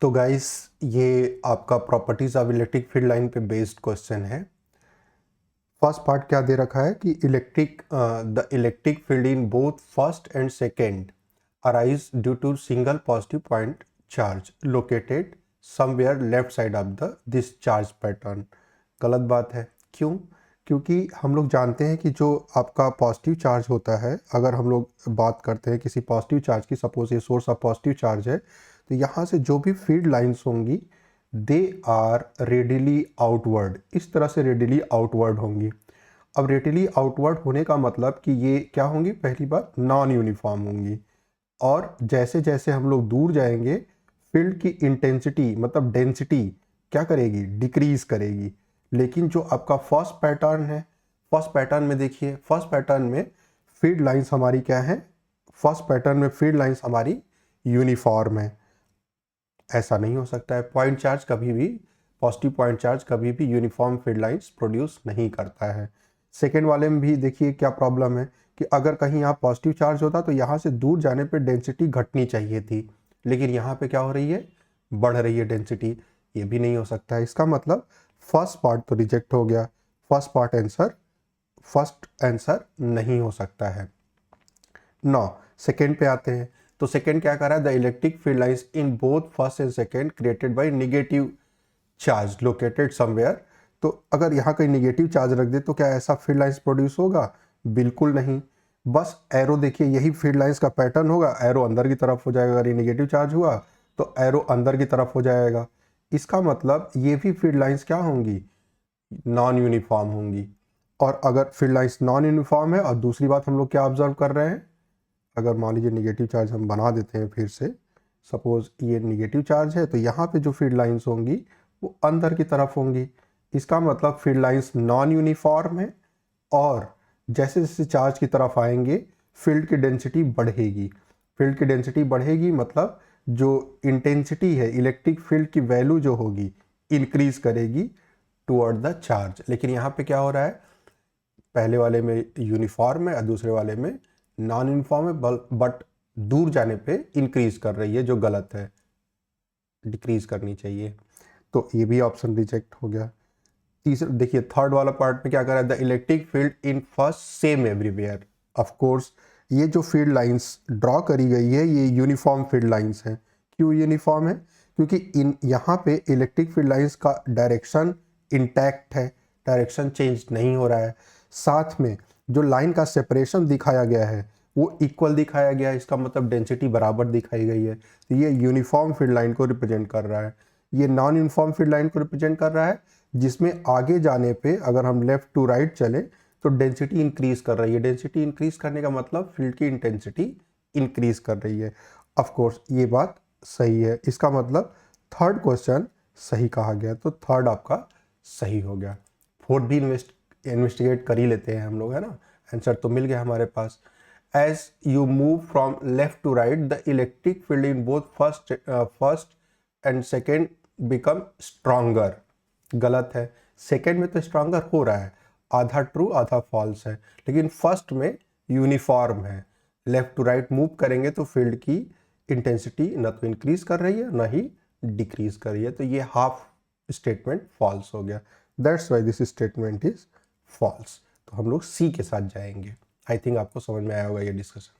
तो गाइस, ये आपका properties of electric field line पे बेस्ड क्वेश्चन है। फर्स्ट पार्ट क्या दे रखा है कि the electric field in both first and second arise due to single positive point charge located somewhere left side of the this charge pattern. गलत बात है। क्यों? क्योंकि हम लोग जानते हैं कि जो आपका पॉजिटिव चार्ज होता है, अगर हम लोग बात करते हैं किसी पॉजिटिव चार्ज की, सपोज ये सोर्स ऑफ पॉजिटिव चार्ज है, तो यहाँ से जो भी फील्ड लाइंस होंगी दे आर रेडिली आउटवर्ड, इस तरह से रेडिली आउटवर्ड होंगी। अब रेडिली आउटवर्ड होने का मतलब कि ये क्या होंगी, पहली बात नॉन यूनिफॉर्म होंगी, और जैसे जैसे हम लोग दूर जाएंगे फील्ड की इंटेंसिटी मतलब डेंसिटी क्या करेगी, डिक्रीज करेगी। लेकिन जो आपका फर्स्ट पैटर्न है, फर्स्ट पैटर्न में देखिए, फर्स्ट पैटर्न में फील्ड लाइंस हमारी क्या है, फर्स्ट पैटर्न में फील्ड लाइंस हमारी यूनिफॉर्म है। ऐसा नहीं हो सकता है। पॉइंट चार्ज कभी भी, पॉजिटिव पॉइंट चार्ज कभी भी यूनिफॉर्म फील्ड लाइंस प्रोड्यूस नहीं करता है। सेकेंड वाले में भी देखिए क्या प्रॉब्लम है कि अगर कहीं यहाँ पॉजिटिव चार्ज होता तो यहाँ से दूर जाने पे डेंसिटी घटनी चाहिए थी, लेकिन यहाँ पे क्या हो रही है, बढ़ रही है डेंसिटी। ये भी नहीं हो सकता है। इसका मतलब फर्स्ट पार्ट तो रिजेक्ट हो गया, फर्स्ट आंसर नहीं हो सकता है। नौ सेकेंड पे आते हैं। तो सेकेंड क्या कर रहा है, the electric field lines in both first and second created by negative charge located somewhere. तो अगर यहाँ कहीं नेगेटिव चार्ज रख दे तो क्या ऐसा फील्ड लाइंस प्रोड्यूस होगा? बिल्कुल नहीं। बस एरो देखिए, यही फील्ड लाइंस का पैटर्न होगा, एरो अंदर की तरफ हो जाएगा। अगर ये नेगेटिव चार्ज हुआ तो एरो अंदर की तरफ हो जाएगा। इसका मतलब ये भी फील्ड लाइंस क्या होंगी, नॉन यूनिफॉर्म होंगी। और अगर फील्ड लाइंस नॉन यूनिफॉर्म है, और दूसरी बात हम लोग क्या ऑब्जर्व कर रहे हैं, अगर मान लीजिए नेगेटिव चार्ज हम बना देते हैं फिर से, सपोज ये नेगेटिव चार्ज है, तो यहाँ पे जो फील्ड लाइंस होंगी वो अंदर की तरफ होंगी। इसका मतलब फील्ड लाइंस नॉन यूनिफॉर्म है, और जैसे जैसे चार्ज की तरफ आएंगे फील्ड की डेंसिटी बढ़ेगी। फील्ड की डेंसिटी बढ़ेगी मतलब जो इंटेंसिटी है, इलेक्ट्रिक फील्ड की वैल्यू जो होगी इंक्रीज करेगी टुवर्ड द चार्ज। लेकिन यहाँ पे क्या हो रहा है, पहले वाले में यूनिफॉर्म है और दूसरे वाले में नॉन यूनिफॉर्म है, बट दूर जाने पे इंक्रीज कर रही है, जो गलत है, डिक्रीज करनी चाहिए। तो ये भी ऑप्शन रिजेक्ट हो गया। तीसरा देखिए, थर्ड वाला पार्ट में क्या कर रहा है, the electric field in first sem everywhere. Of course ये जो फील्ड लाइंस ड्रॉ करी गई है ये यूनिफॉर्म फील्ड लाइंस हैं। क्यों यूनिफॉर्म है? क्योंकि इन यहाँ पे इलेक्ट्रिक फील्ड लाइंस का डायरेक्शन इंटैक्ट है, डायरेक्शन चेंज नहीं हो रहा है। साथ में जो लाइन का सेपरेशन दिखाया गया है वो इक्वल दिखाया गया है, इसका मतलब डेंसिटी बराबर दिखाई गई है। तो ये यूनिफॉर्म फील्ड लाइन को रिप्रेजेंट कर रहा है। ये नॉन यूनिफॉर्म फील्ड लाइन को रिप्रेजेंट कर रहा है जिसमें आगे जाने पे अगर हम लेफ्ट टू राइट चले तो डेंसिटी इंक्रीज कर रही है। डेंसिटी इंक्रीज करने का मतलब फील्ड की इंटेंसिटी इंक्रीज कर रही है। ऑफ कोर्स ये बात सही है। इसका मतलब थर्ड क्वेश्चन सही कहा गया, तो थर्ड आपका सही हो गया। फोर्थ भी इन्वेस्टिगेट कर ही लेते हैं हम लोग, है ना। आंसर तो मिल गया हमारे पास। As you move from left to right the electric field in both first and second become stronger. गलत है। सेकेंड में तो स्ट्रॉन्गर हो रहा है, आधा ट्रू आधा फॉल्स है, लेकिन फर्स्ट में यूनिफॉर्म है। लेफ्ट टू राइट मूव करेंगे तो फील्ड की इंटेंसिटी न तो इंक्रीज कर रही है न ही डिक्रीज कर रही है, तो ये हाफ स्टेटमेंट फॉल्स हो गया। That's why this statement is false. तो हम लोग सी के साथ जाएंगे। आई थिंक आपको समझ में आया होगा ये डिस्कशन।